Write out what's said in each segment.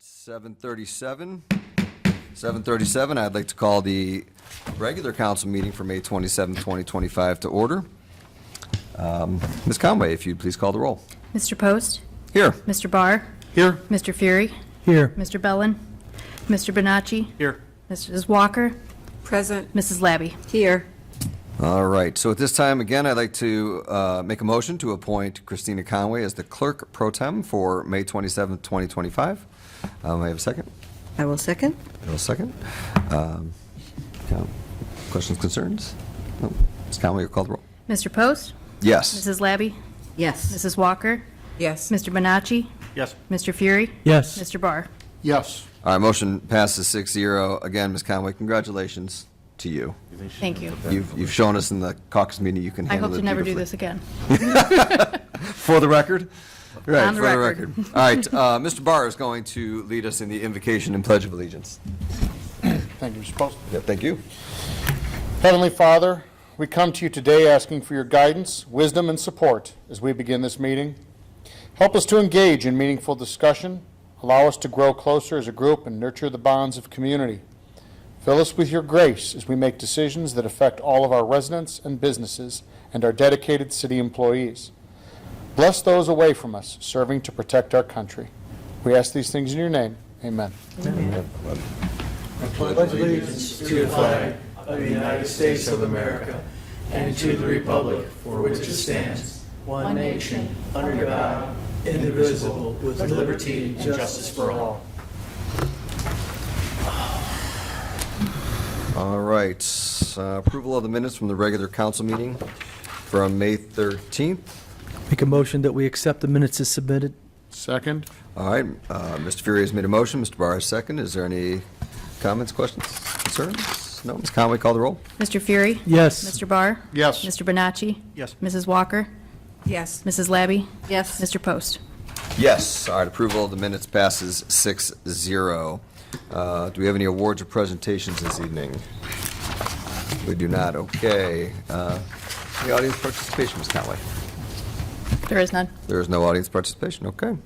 7:37. 7:37, I'd like to call the regular council meeting for May 27, 2025 to order. Ms. Conway, if you'd please call the roll. Mr. Post? Here. Mr. Barr? Here. Mr. Fury? Here. Mr. Bellin? Mr. Bonacci? Here. Mrs. Walker? Present. Mrs. Labby? Here. All right, so at this time, again, I'd like to make a motion to appoint Christina Conway as the clerk pro tem for May 27, 2025. I have a second. I will second. I will second. Questions, concerns? No. Ms. Conway, you'll call the roll. Mr. Post? Yes. Mrs. Labby? Yes. Mrs. Walker? Yes. Mr. Bonacci? Yes. Mr. Fury? Yes. Mr. Barr? Yes. All right, motion passes 6-0. Again, Ms. Conway, congratulations to you. Thank you. You've shown us in the caucus meeting you can I handle hope it to never do beautifully. this again. For the record? Right, On the for record. the record. All right, Mr. Barr is going to lead us in the invocation and pledge of allegiance. Thank you, Mr. Post. Yep, thank you. Heavenly Father, we come to you today asking for your guidance, wisdom, and support as we begin this meeting. Help us to engage in meaningful discussion. Allow us to grow closer as a group and nurture the bonds of community. Fill us with your grace as we make decisions that affect all of our residents and businesses and our dedicated city employees. Bless those away from us, serving to protect our country. We ask these things in your name. Amen. I pledge allegiance to the flag of the United States of America and to the republic for which it stands, one nation, under God, indivisible, with liberty and justice for all. All right, approval of the minutes from the regular council meeting from May 13th. Make a motion that we accept the minutes as submitted. Second. All right, Mr. Fury has made a motion, Mr. Barr has second. Is there any comments, questions, concerns? No, Ms. Conway, call the roll. Mr. Fury? Yes. Mr. Barr? Yes. Mr. Bonacci? Yes. Mrs. Walker? Yes. Mrs. Labby? Yes. Mr. Post? Yes, all right, approval of the minutes passes 6-0. Do we have any awards or presentations this evening? We do not, okay. Any audience participation, Ms. Conway? There is none. There is no audience participation, okay.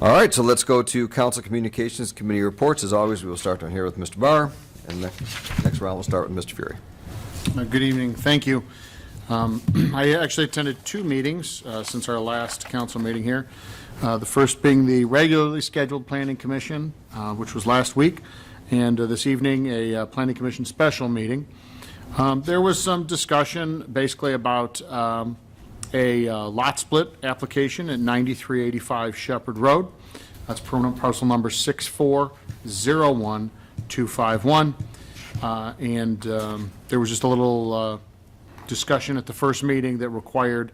All right, so let's go to Council Communications Committee reports. As always, we will start on here with Mr. Barr, and the next round we'll start with Mr. Fury. Good evening. Thank you. I actually attended two meetings since our last council meeting here. The first being the regularly scheduled Planning Commission, which was last week, and this evening a Planning Commission special meeting. There was some discussion basically about a lot split application at 9385 Shepherd Road. That's permanent parcel number 6401251. And there was just a little discussion at the first meeting that required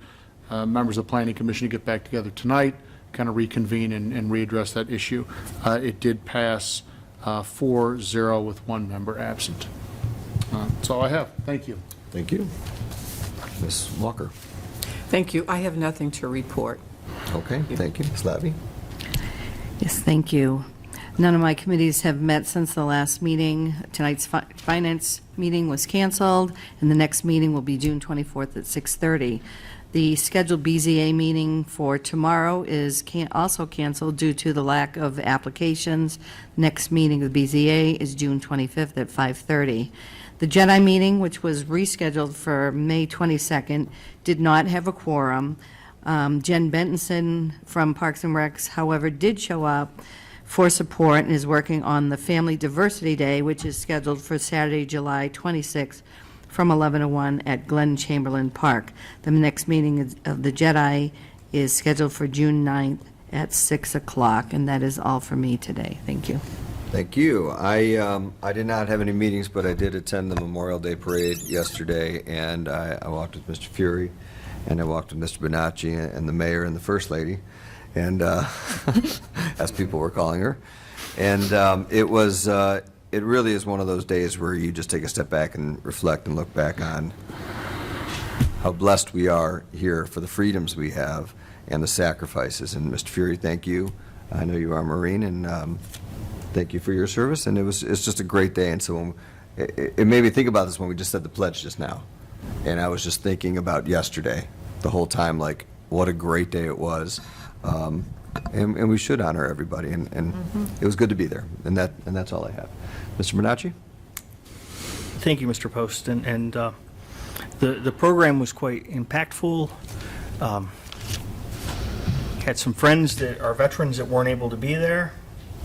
members of the Planning Commission to get back together tonight, kind of reconvene and readdress that issue. It did pass 4-0 with one member absent. That's all I have. Thank you. Thank you. Ms. Walker. Thank you. I have nothing to report. Okay, thank you. Ms. Labby. Yes, thank you. None of my committees have met since the last meeting. Tonight's finance meeting was canceled, and the next meeting will be June 24th at 6:30. The scheduled BZA meeting for tomorrow is also canceled due to the lack of applications. Next meeting of the BZA is June 25th at 5:30. The JEDI meeting, which was rescheduled for May 22nd, did not have a quorum. Jen Bentonson from Parks and Recs, however, did show up for support and is working on the Family Diversity Day, which is scheduled for Saturday, July 26th from 11 to 1 at Glen Chamberlain Park. The next meeting of the JEDI is scheduled for June 9th at 6 o'clock, and that is all for me today. Thank you. Thank you. I did not have any meetings, but I did attend the Memorial Day Parade yesterday, and I walked with Mr. Fury, and I walked with Mr. Bonacci and the mayor and the first lady, and as people were calling her. And it really is one of those days where you just take a step back and reflect and look back on how blessed we are here for the freedoms we have and the sacrifices. And Mr. Fury, thank you. I know you are a Marine, and thank you for your service. And it's just a great day. And so when, it made me think about this when we just said the pledge just now. And I was just thinking about yesterday the whole time, like what a great day it was. And we should honor everybody, and it was good to be there, and that's all I have. Mr. Bonacci? Thank you, Mr. Post. And the program was quite impactful. Had some friends that are veterans that weren't able to be there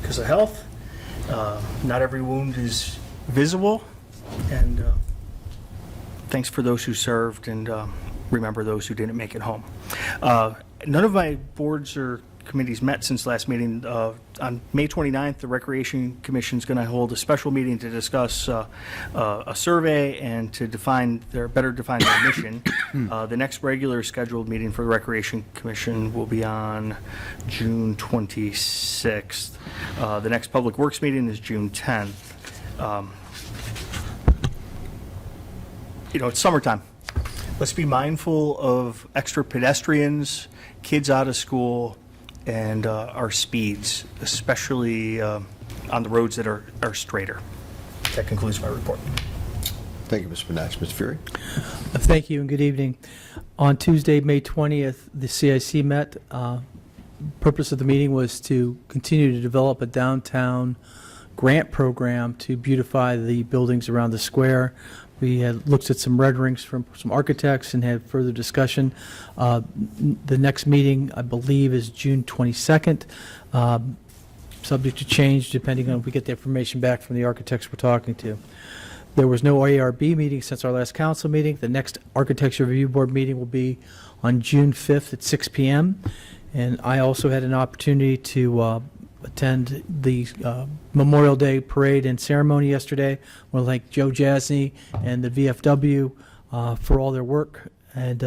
because of health. Not every wound is visible. And thanks for those who served, and remember those who didn't make it home. None of my boards or committees met since last meeting. On May 29th, the Recreation Commission is going to hold a special meeting to discuss a survey and to better define their mission. The next regular scheduled meeting for the Recreation Commission will be on June 26th. The next Public Works meeting is June 10th. It's summertime. Let's be mindful of extra pedestrians, kids out of school, and our speeds, especially on the roads that are straighter. That concludes my report. Thank you, Mr. Bonacci. Mr. Fury? Thank you and good evening. On Tuesday, May 20th, the CIC met. Purpose of the meeting was to continue to develop a downtown grant program to beautify the buildings around the square. We had looked at some renderings from some architects and had further discussion. The next meeting, I believe, is June 22nd, subject to change depending on if we get the information back from the architects we're talking to. There was no ARB meeting since our last council meeting. The next Architecture Review Board meeting will be on June 5th at 6 p.m. And I also had an opportunity to attend the Memorial Day parade and ceremony yesterday. I want to thank Joe Jasny and the VFW for all their work, and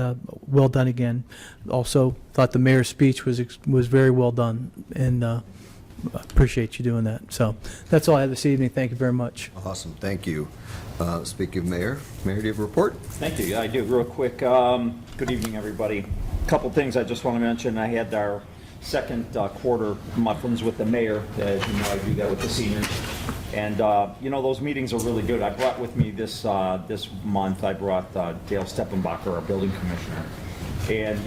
well done again. Also thought the mayor's speech was very well done, and appreciate you doing that. So that's all I have this evening. Thank you very much. Awesome, thank you. Speaking of Mayor, do you have a report? Thank you. Yeah, I do. Real quick. Good evening, everybody. A couple things I just want to mention. I had our second quarter muffins with the mayor. As you know, I do that with the seniors. And, those meetings are really good. I brought with me this month, I brought Dale Steppenbacher, our building commissioner. And,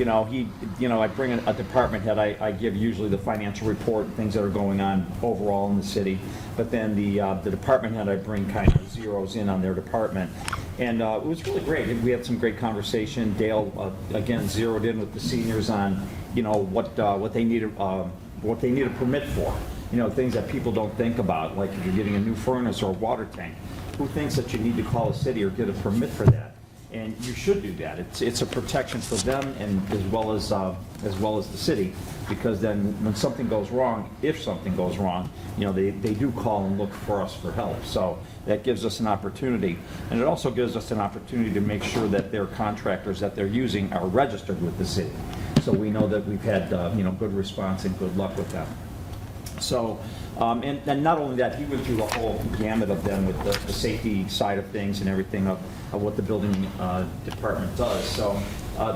I bring a department head. I give usually the financial report, things that are going on overall in the city. But then the department head, I bring kind of zeros in on their department. And it was really great. We had some great conversation. Dale, again, zeroed in with the seniors on, what they need a permit for. Things that people don't think about, like if you're getting a new furnace or a water tank. Who thinks that you need to call a city or get a permit for that? And you should do that. It's a protection for them, and as well as the city, because then when something goes wrong, if something goes wrong, they do call and look for us for help. So that gives us an opportunity, and it also gives us an opportunity to make sure that their contractors that they're using are registered with the city. So we know that we've had good response and good luck with them. So, and not only that, he went through the whole gamut of them with the safety side of things and everything of what the building department does. So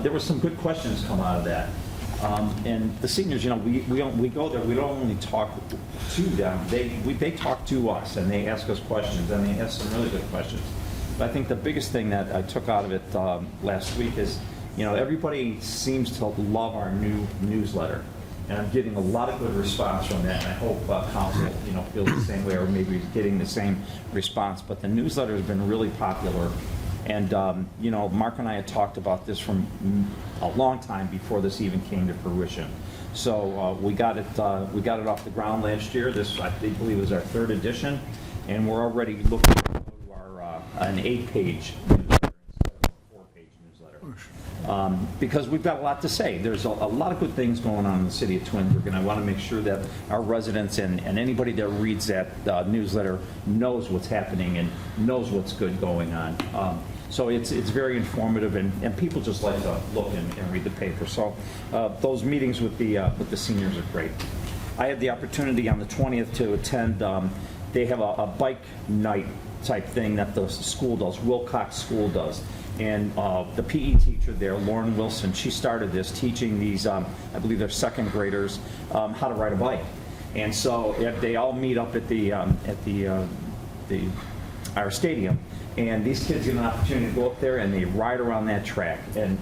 there were some good questions come out of that. And the seniors, we go there, we don't only talk to them, they talk to us, and they ask us questions, and they ask some really good questions. But I think the biggest thing that I took out of it last week is, everybody seems to love our new newsletter. And I'm getting a lot of good response from that, and I hope council, feels the same way, or maybe getting the same response. But the newsletter has been really popular, and Mark and I had talked about this from a long time before this even came to fruition. So we got it off the ground last year. This, I believe, was our third edition, and we're already looking to our an 8-page newsletter instead of a 4-page newsletter. Because we've got a lot to say. There's a lot of good things going on in the city of Twinsburg, and I want to make sure that our residents and anybody that reads that newsletter knows what's happening and knows what's good going on. So it's very informative, and people just like to look and read the paper. So those meetings with the seniors are great. I had the opportunity on the 20th to attend. They have a bike night type thing that the school does, Wilcox School does. And the PE teacher there, Lauren Wilson, she started this teaching these, I believe they're second graders, how to ride a bike. And so they all meet up at the our stadium, and these kids get an opportunity to go up there and they ride around that track. And,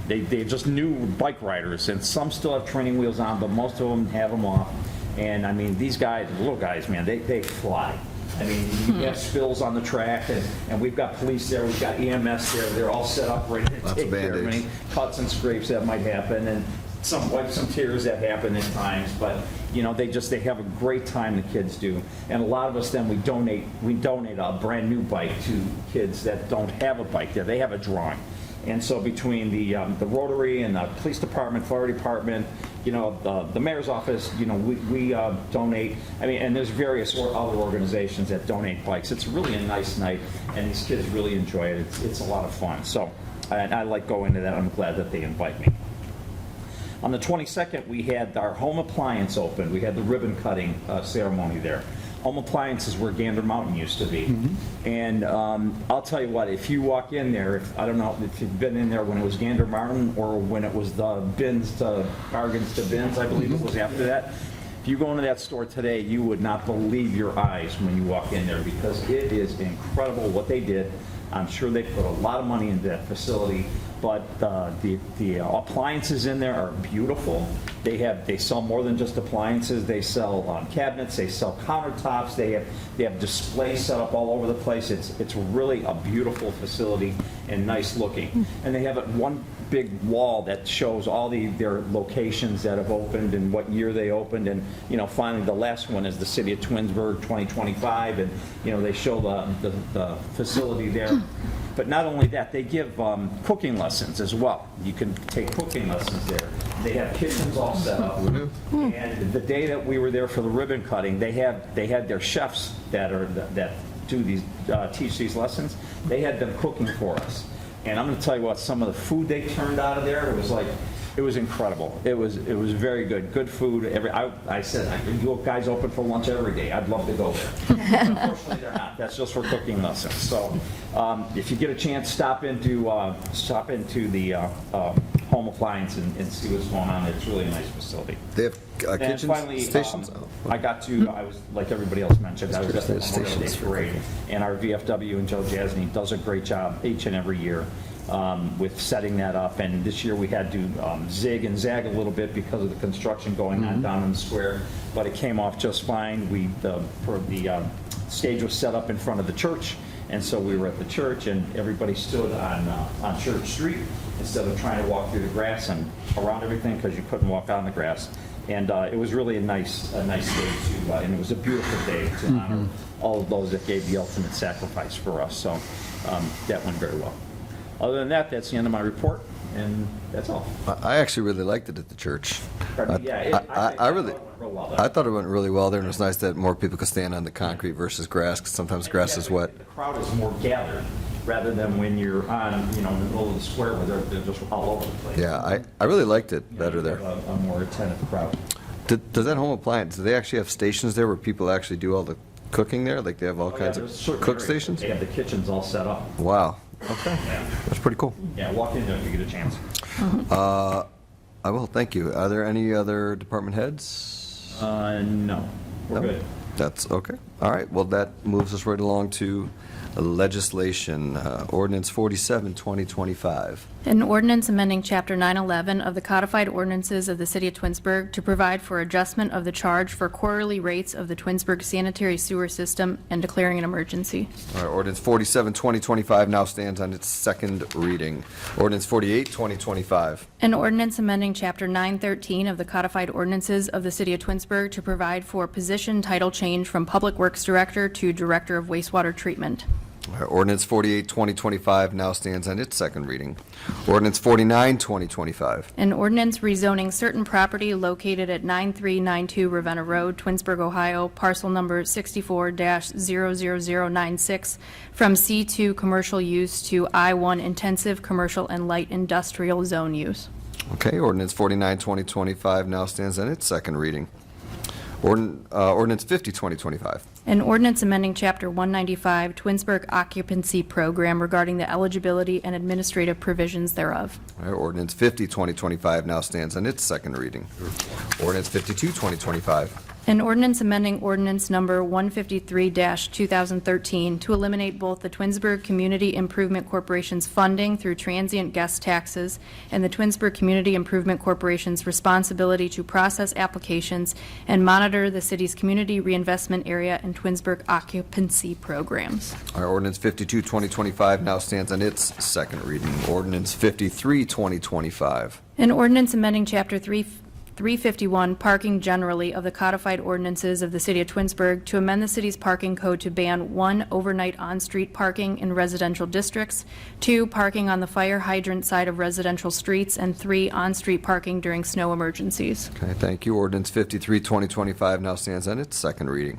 they're just new bike riders, and some still have training wheels on, but most of them have them off. And, I mean, these guys, little guys, man, they fly. I mean, you have spills on the track, and we've got police there, we've got EMS there, they're all set up ready to take care of any cuts and scrapes that might happen, and wipe some tears that happen at times, but, they have a great time, the kids do. And a lot of us then, we donate a brand new bike to kids that don't have a bike there, they have a drawing. And so between the Rotary and the police department, fire department, the mayor's office, we donate. I mean, and there's various other organizations that donate bikes. It's really a nice night, and these kids really enjoy it. It's a lot of fun. So I like going to that. I'm glad that they invite me. On the 22nd, we had our home appliance open. We had the ribbon cutting ceremony there. Home appliances where Gander Mountain used to be. And I'll tell you what, if you walk in there, I don't know if you've been in there when it was Gander Mountain or when it was the bargains to bins, I believe it was after that. If you go into that store today, you would not believe your eyes when you walk in there, because it is incredible what they did. I'm sure they put a lot of money into that facility, but the appliances in there are beautiful. They sell more than just appliances. They sell cabinets. They sell countertops. They have displays set up all over the place. It's really a beautiful facility and nice looking. And they have one big wall that shows all their locations that have opened and what year they opened. And finally the last one is the city of Twinsburg 2025, and they show the facility there. But not only that, they give cooking lessons as well. You can take cooking lessons there. They have kitchens all set up. And the day that we were there for the ribbon cutting, they had their chefs that teach these lessons. They had them cooking for us. And I'm going to tell you what, some of the food they turned out of there, it was incredible. It was very good. Good food. I said, you guys open for lunch every day. I'd love to go there. Unfortunately, they're not. That's just for cooking lessons. So if you get a chance, stop into the home appliance and see what's going on. It's really a nice facility. They have And kitchen finally, stations? I was, like everybody else mentioned, I was at the Memorial Day Parade, and our VFW and Joe Jasny does a great job each and every year with setting that up. And this year we had to zig and zag a little bit because of the construction going on down in the square, but it came off just fine. The stage was set up in front of the church, and so we were at the church, and everybody stood on Church Street instead of trying to walk through the grass and around everything, because you couldn't walk on the grass. And it was really a nice day too, and it was a beautiful day to honor all of those that gave the ultimate sacrifice for us. So that went very well. Other than that, that's the end of my report, and that's all. I actually really liked it at the church. Pardon me? Yeah, I really, thought it went real well there. I thought it went really well there, and it was nice that more people could stand on the concrete versus grass, because sometimes grass is wet. The crowd is more gathered rather than when you're on, in the middle of the square where they're just all over the place. Yeah, I really liked it better there. A more attentive crowd. Does that home appliance, do they actually have stations there where people actually do all the cooking there? Like they have all kinds There's of certain cook areas stations? They have the kitchens all set up. Wow. Okay. Yeah. That's pretty cool. Yeah, walk in there if you get a chance. I will, thank you. Are there any other department heads? No, we're No? good. That's okay. All right, well, that moves us right along to legislation, ordinance 47, 2025. An ordinance amending Chapter 911 of the codified ordinances of the City of Twinsburg to provide for adjustment of the charge for quarterly rates of the Twinsburg sanitary sewer system and declaring an emergency. All right, ordinance 47, 2025 now stands on its second reading. Ordinance 48, 2025. An ordinance amending Chapter 913 of the codified ordinances of the City of Twinsburg to provide for position title change from Public Works Director to Director of Wastewater Treatment. All right, ordinance 48, 2025 now stands on its second reading. Ordinance 49, 2025. An ordinance rezoning certain property located at 9392 Ravenna Road, Twinsburg, Ohio, parcel number 64-00096, from C2 commercial use to I1 intensive commercial and light industrial zone use. Okay, ordinance 49, 2025 now stands on its second reading. Ordinance 50, 2025. An ordinance amending Chapter 195 Twinsburg Occupancy Program regarding the eligibility and administrative provisions thereof. All right, ordinance 50, 2025 now stands on its second reading. Ordinance 52, 2025. An ordinance amending ordinance number 153-2013 to eliminate both the Twinsburg Community Improvement Corporation's funding through transient guest taxes and the Twinsburg Community Improvement Corporation's responsibility to process applications and monitor the city's community reinvestment area and Twinsburg occupancy programs. All right, ordinance 52, 2025 now stands on its second reading. Ordinance 53, 2025. An ordinance amending Chapter 351, Parking Generally of the Codified Ordinances of the City of Twinsburg to amend the city's parking code to ban 1, overnight on-street parking in residential districts, 2, parking on the fire hydrant side of residential streets, and 3, on-street parking during snow emergencies. Okay, thank you. Ordinance 53, 2025 now stands on its second reading.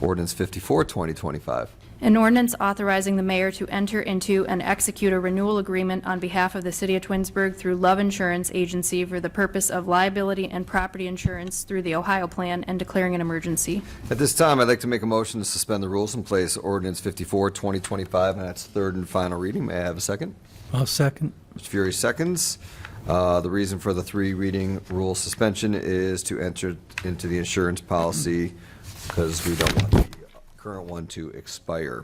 Ordinance 54, 2025. An ordinance authorizing the mayor to enter into and execute a renewal agreement on behalf of the City of Twinsburg through Love Insurance Agency for the purpose of liability and property insurance through the Ohio Plan and declaring an emergency. At this time, I'd like to make a motion to suspend the rules and place ordinance 54, 2025 on its third and final reading. May I have a second? I'll second. Mr. Fury seconds. The reason for the three-reading rule suspension is to enter into the insurance policy because we don't want the current one to expire.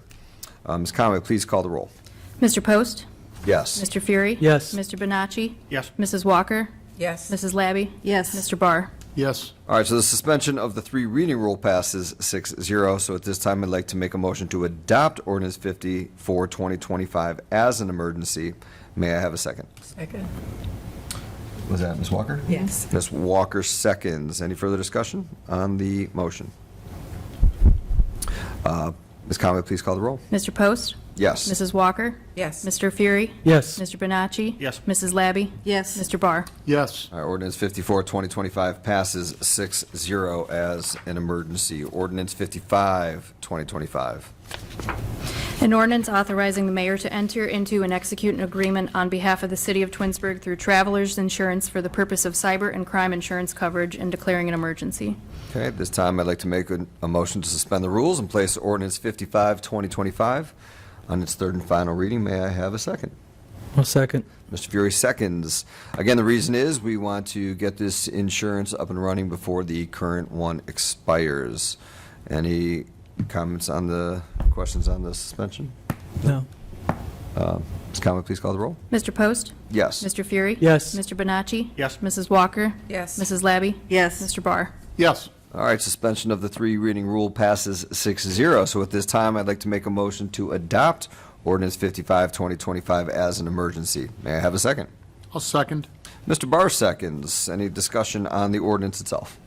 Ms. Conway, please call the roll. Mr. Post? Yes. Mr. Fury? Yes. Mr. Bonacci? Yes. Mrs. Walker? Yes. Mrs. Labby? Yes. Mr. Barr? Yes. All right, so the suspension of the three-reading rule passes 6-0. So at this time, I'd like to make a motion to adopt ordinance 54, 2025 as an emergency. May I have a second? Second. Was that Ms. Walker? Yes. Ms. Walker seconds. Any further discussion on the motion? Ms. Conway, please call the roll. Mr. Post? Yes. Mrs. Walker? Yes. Mr. Fury? Yes. Mr. Bonacci? Yes. Mrs. Labby? Yes. Mr. Barr? Yes. All right, ordinance 54, 2025 passes 6-0 as an emergency. Ordinance 55, 2025. An ordinance authorizing the mayor to enter into and execute an agreement on behalf of the City of Twinsburg through Travelers Insurance for the purpose of cyber and crime insurance coverage and declaring an emergency. Okay, at this time, I'd like to make a motion to suspend the rules and place ordinance 55, 2025 on its third and final reading. May I have a second? I'll second. Mr. Fury seconds. Again, the reason is we want to get this insurance up and running before the current one expires. Any comments on the questions on the suspension? No. Ms. Conway, please call the roll. Mr. Post? Yes. Mr. Fury? Yes. Mr. Bonacci? Yes. Mrs. Walker? Yes. Mrs. Labby? Yes. Mr. Barr? Yes. All right, suspension of the three-reading rule passes 6-0. So at this time, I'd like to make a motion to adopt ordinance 55, 2025 as an emergency. May I have a second? I'll second. Mr. Barr seconds. Any discussion on the ordinance itself?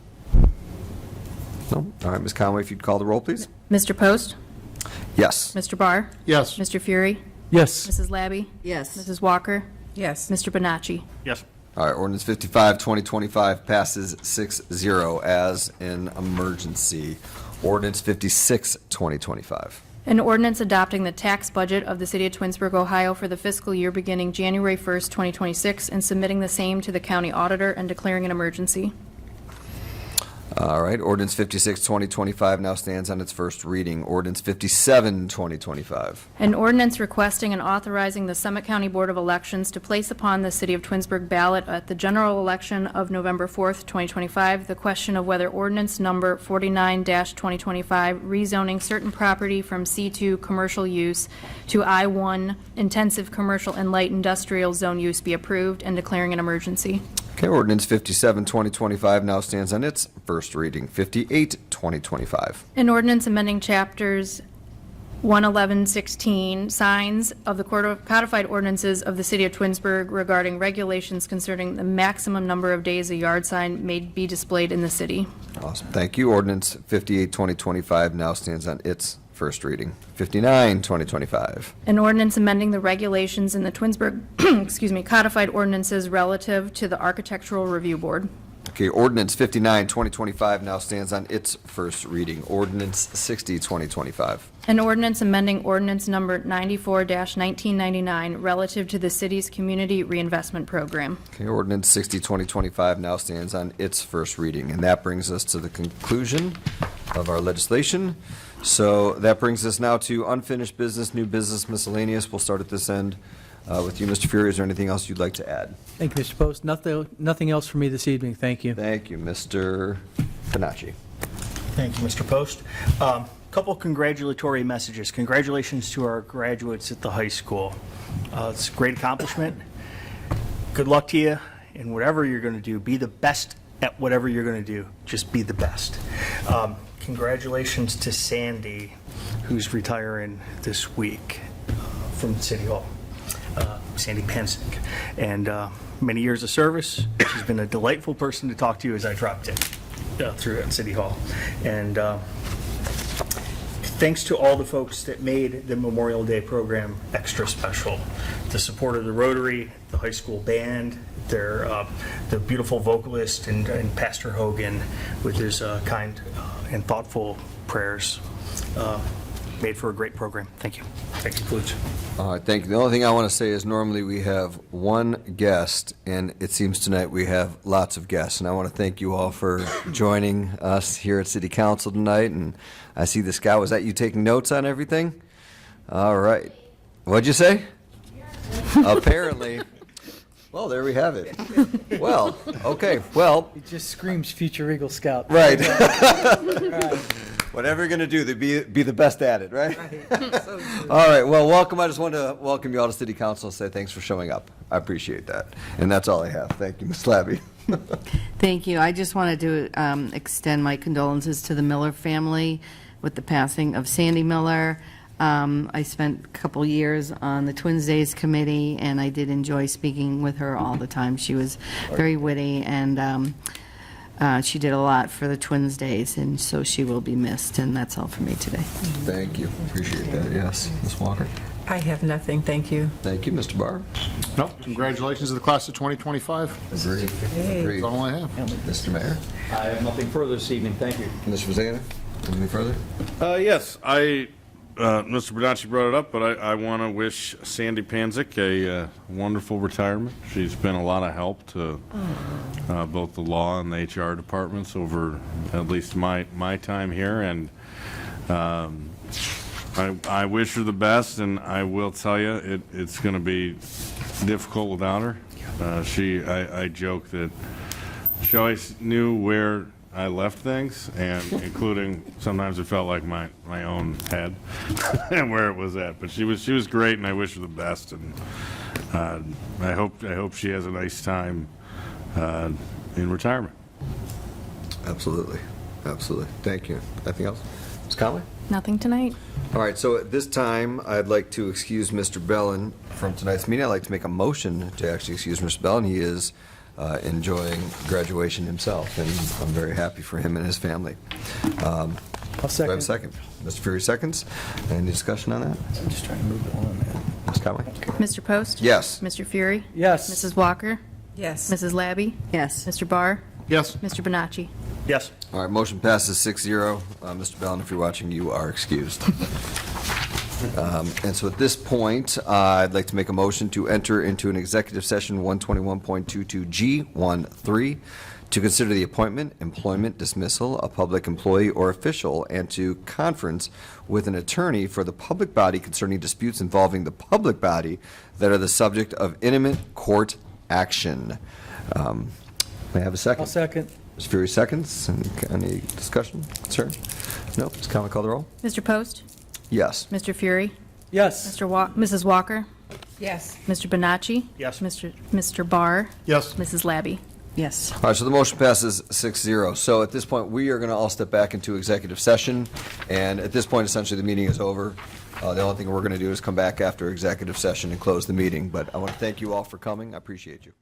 No? All right, Ms. Conway, if you'd call the roll, please. Mr. Post? Yes. Mr. Barr? Yes. Mr. Fury? Yes. Mrs. Labby? Yes. Mrs. Walker? Yes. Mr. Bonacci? Yes. All right, ordinance 55, 2025 passes 6-0 as an emergency. Ordinance 56, 2025. An ordinance adopting the tax budget of the City of Twinsburg, Ohio for the fiscal year beginning January 1st, 2026, and submitting the same to the county auditor and declaring an emergency. All right, ordinance 56, 2025 now stands on its first reading. Ordinance 57, 2025. An ordinance requesting and authorizing the Summit County Board of Elections to place upon the City of Twinsburg ballot at the general election of November 4th, 2025, the question of whether ordinance number 49-2025, rezoning certain property from C2 commercial use to I1 intensive commercial and light industrial zone use be approved and declaring an emergency. Okay, ordinance 57, 2025 now stands on its first reading. 58, 2025. An ordinance amending chapters 111-16, signs of the codified ordinances of the City of Twinsburg regarding regulations concerning the maximum number of days a yard sign may be displayed in the city. Awesome, thank you. Ordinance 58, 2025 now stands on its first reading. 59, 2025. An ordinance amending the regulations in the Twinsburg, codified ordinances relative to the Architectural Review Board. Okay, ordinance 59, 2025 now stands on its first reading. Ordinance 60, 2025. An ordinance amending ordinance number 94-1999 relative to the city's community reinvestment program. Okay, ordinance 60, 2025 now stands on its first reading. And that brings us to the conclusion of our legislation. So that brings us now to unfinished business, new business, miscellaneous. We'll start at this end with you, Mr. Fury. Is there anything else you'd like to add? Thank you, Mr. Post. Nothing else for me this evening. Thank you. Thank you, Mr. Bonacci. Thank you, Mr. Post. Couple congratulatory messages. Congratulations to our graduates at the high school. It's a great accomplishment. Good luck to you in whatever you're going to do. Be the best at whatever you're going to do. Just be the best. Congratulations to Sandy, who's retiring this week from City Hall. Sandy Pensick. And many years of service. She's been a delightful person to talk to as I dropped in through at City Hall. And thanks to all the folks that made the Memorial Day program extra special. The support of the Rotary, the high school band, the beautiful vocalist and Pastor Hogan with his kind and thoughtful prayers made for a great program. Thank you. That concludes. All right, thank you. The only thing I want to say is normally we have one guest, and it seems tonight we have lots of guests. And I want to thank you all for joining us here at City Council tonight. And I see the scout. Was that you taking notes on everything? All right. What'd you say? Apparently. Well, there we have it. Well, okay. Well, It just screams future Eagle Scout. right. Whatever you're going to do, be the best at it, right? All right, well, welcome. I just wanted to welcome you all to City Council and say thanks for showing up. I appreciate that. And that's all I have. Thank you, Ms. Labby. Thank you. I just wanted to extend my condolences to the Miller family with the passing of Sandy Miller. I spent a couple years on the Twins Days Committee, and I did enjoy speaking with her all the time. She was very witty, and she did a lot for the Twins Days, and so she will be missed, and that's all for me today. Thank you. Appreciate that. Yes. Ms. Walker? I have nothing, thank you. Thank you, Mr. Barr. No, congratulations to the class of 2025. Agreed. Agreed. That's all I have. Mr. Mayor? I have nothing further this evening. Thank you. Mr. Vazana? Anything further? Yes, Mr. Bonacci brought it up, but I want to wish Sandy Panzik a wonderful retirement. She's been a lot of help to both the law and the HR departments over at least my time here, and I wish her the best, and I will tell you, it's going to be difficult without her. I joke that she always knew where I left things, and including sometimes it felt like my own head and where it was at. But she was great, and I wish her the best. And I hope she has a nice time in retirement. Absolutely. Absolutely. Thank you. Anything else? Ms. Conley? Nothing tonight. All right, so at this time, I'd like to excuse Mr. Bellin from tonight's meeting. I'd like to make a motion to actually excuse Mr. Bellin. He is enjoying graduation himself, and I'm very happy for him and his family. I'll Do I have a second. second? Mr. Fury seconds. Any discussion on that? I'm just trying to move it along, man. Ms. Conley? Mr. Post? Yes. Mr. Fury? Yes. Mrs. Walker? Yes. Mrs. Labby? Yes. Mr. Barr? Yes. Mr. Bonacci? Yes. All right, motion passes 6-0. Mr. Bellin, if you're watching, you are excused. And so at this point, I'd like to make a motion to enter into an executive session 121.22G13 to consider the appointment, employment, dismissal, a public employee or official, and to conference with an attorney for the public body concerning disputes involving the public body that are the subject of imminent court action. May I have a second? I'll second. Mr. Fury seconds. Any discussion, concern? No? Ms. Conley, call the roll. Mr. Post? Yes. Mr. Fury? Yes. Mrs. Walker? Yes. Mr. Bonacci? Yes. Mr. Barr? Yes. Mrs. Labby? Yes. All right, so the motion passes 6-0. So at this point, we are going to all step back into executive session, and at this point, essentially, the meeting is over. The only thing we're going to do is come back after executive session and close the meeting, but I want to thank you all for coming. I appreciate you.